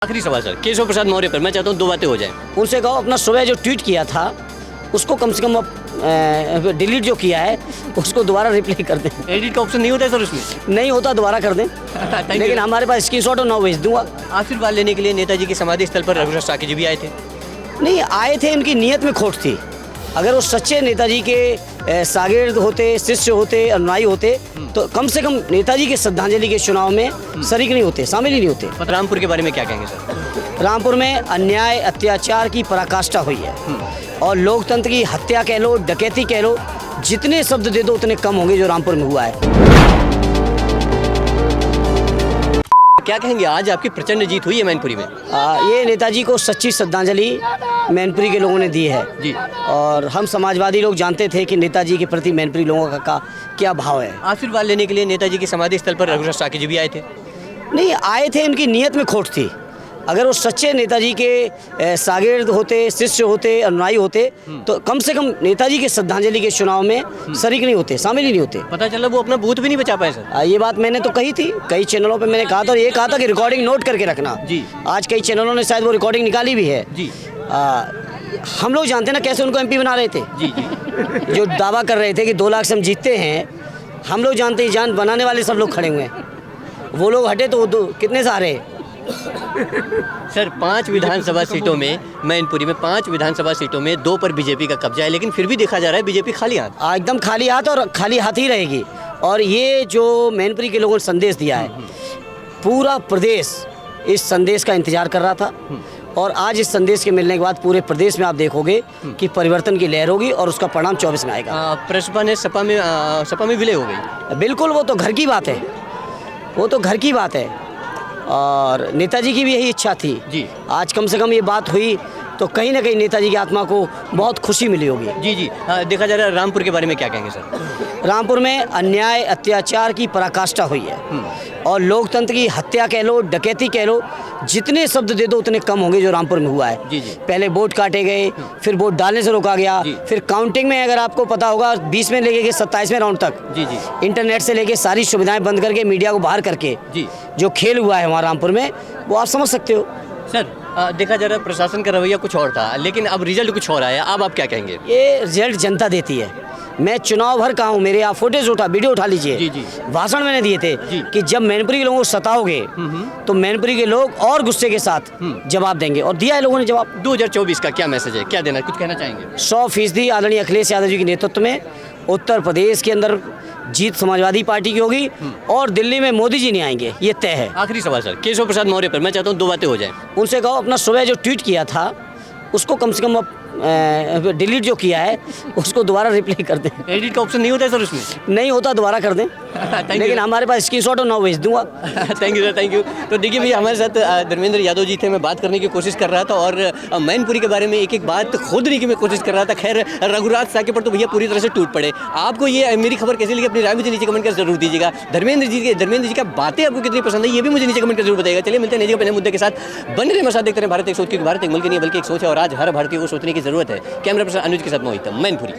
आखिरी सवाल सर, केशव प्रसाद मौर्य पर मैं चाहता हूँ दो बातें हो जाएं। उनसे कहो अपना सुबह जो ट्वीट किया था उसको कम से कम अब डिलीट जो किया है उसको दोबारा रिप्लाई कर दें। एडिट का ऑप्शन नहीं होता है सर उसमें? नहीं होता दोबारा कर दें, लेकिन हमारे पास स्क्रीनशॉट और ना भेज दूंगा। आशीर्वाद लेने के लिए नेताजी की समाधि स्थल पर रघुनाथ साकी जी भी आए थे। नहीं आए थे, उनकी नीयत में खोट थी। अगर वो सच्चे नेताजी के शागिर्द होते, शिष्य होते, अनुयायी होते तो कम से कम नेताजी के श्रद्धांजलि के चुनाव में शरीक नहीं होते, शामिल ही नहीं होते। रामपुर के बारे में क्या कहेंगे सर? रामपुर में अन्याय अत्याचार की पराकाष्ठा हुई है और लोकतंत्र की हत्या कह लो, डकैती कह लो, जितने शब्द दे दो उतने कम होंगे जो रामपुर में हुआ है। क्या कहेंगे, आज आपकी प्रचंड जीत हुई है मैनपुरी में। ये नेताजी को सच्ची श्रद्धांजलि मैनपुरी के लोगों ने दी है जी। और हम समाजवादी लोग जानते थे कि नेताजी के प्रति मैनपुरी लोगों का क्या भाव है। आशीर्वाद लेने के लिए नेताजी की समाधि स्थल पर रघुनाथ साकी जी भी आए थे। नहीं आए थे, उनकी नीयत में खोट थी। अगर वो सच्चे नेताजी के शागिर्द होते, शिष्य होते, अनुयायी होते तो कम से कम नेताजी के श्रद्धांजलि के चुनाव में शरीक नहीं होते, शामिल ही नहीं होते। पता चला वो अपना बूथ भी नहीं बचा पाए सर। ये बात मैंने तो कही थी, कई चैनलों पे मैंने कहा था और ये कहा था कि रिकॉर्डिंग नोट करके रखना जी। आज कई चैनलों ने शायद वो रिकॉर्डिंग निकाली भी है जी। हम लोग जानते हैं ना कैसे उनको एमपी बना रहे थे। जी जी। जो दावा कर रहे थे कि 2 लाख से हम जीतते हैं, हम लोग जानते हैं जान बनाने वाले सब लोग खड़े हुए हैं। वो लोग हटे तो कितने सारे सर 5 विधानसभा सीटों में, मैनपुरी में 5 विधानसभा सीटों में 2 पर बीजेपी का कब्जा है, लेकिन फिर भी देखा जा रहा है बीजेपी खाली हाथ। एकदम खाली हाथ और खाली हाथ ही रहेगी। और ये जो मैनपुरी के लोगों ने संदेश दिया है, पूरा प्रदेश इस संदेश का इंतजार कर रहा था और आज इस संदेश के मिलने के बाद पूरे प्रदेश में आप देखोगे कि परिवर्तन की लहर होगी और उसका परिणाम 24 में आएगा। प्रसपा ने सपा में विलय हो गई। बिल्कुल, वो तो घर की बात है, वो तो घर की बात है और नेताजी की भी यही इच्छा थी जी। आज कम से कम ये बात हुई तो कहीं ना कहीं नेताजी की आत्मा को बहुत खुशी मिली होगी। जी जी। देखा जा रहा है रामपुर के बारे में क्या कहेंगे सर? रामपुर में अन्याय अत्याचार की पराकाष्ठा हुई है और लोकतंत्र की हत्या कह लो, डकैती कह लो, जितने शब्द दे दो उतने कम होंगे जो रामपुर में हुआ है। जी जी। पहले वोट काटे गए, फिर वोट डालने से रोका गया, फिर काउंटिंग में अगर आपको पता होगा 20 में लेके 27वें राउंड तक जी जी। इंटरनेट से लेके सारी सुविधाएं बंद करके मीडिया को बाहर करके जी। जो खेल हुआ है वहाँ रामपुर में, वो आप समझ सकते हो। सर देखा जा रहा है प्रशासन का रवैया कुछ और था, लेकिन अब रिजल्ट कुछ और आया, अब आप क्या कहेंगे? ये रिजल्ट जनता देती है। मैं चुनाव भर का हूँ, मेरे आप फुटेज वीडियो उठा लीजिए। जी जी। भाषण मैंने दिए थे कि जब मैनपुरी के लोगों को सताओगे तो मैनपुरी के लोग और गुस्से के साथ जवाब देंगे और दिया है लोगों ने जवाब। 2024 का क्या मैसेज है, क्या देना, कुछ कहना चाहेंगे? 100% आदरणीय अखिलेश यादव जी के नेतृत्व में उत्तर प्रदेश के अंदर जीत समाजवादी पार्टी की होगी और दिल्ली में मोदी जी नहीं आएंगे, ये तय है। आखिरी सवाल सर, केशव प्रसाद मौर्य पर मैं चाहता हूँ दो बातें हो जाएं। उनसे कहो अपना सुबह जो ट्वीट किया था उसको कम से कम अब डिलीट जो किया है उसको दोबारा रिप्लाई कर दें। एडिट का ऑप्शन नहीं होता है सर उसमें? नहीं होता दोबारा कर दें, लेकिन हमारे पास स्क्रीनशॉट और ना भेज दूंगा। Thank you sir, thank you. तो देखिए भैया, हमारे साथ धर्मेंद्र यादव जी थे। मैं बात करने की कोशिश कर रहा था और मैनपुरी के बारे में एक एक बात खोदने की मैं कोशिश कर रहा था। खैर रघुनाथ साकी पर तो भैया पूरी तरह से टूट पड़े। आपको ये मेरी खबर कैसी लगी, अपनी राय मुझे नीचे कमेंट कर जरूर दीजिएगा। धर्मेंद्र जी की बातें आपको कितनी पसंद है ये भी मुझे नीचे कमेंट कर जरूर बताइएगा। चलिए मिलते हैं नए अपने मुद्दे के साथ। बने रहे मेरे साथ, देखते रहे भारत एक सोच, क्योंकि भारत एक मुल्क नहीं है बल्कि एक सोच है और आज हर भारतीय को सोचने की जरूरत है। कैमरा पर्सन अनुज के साथ मोहित, मैनपुरी।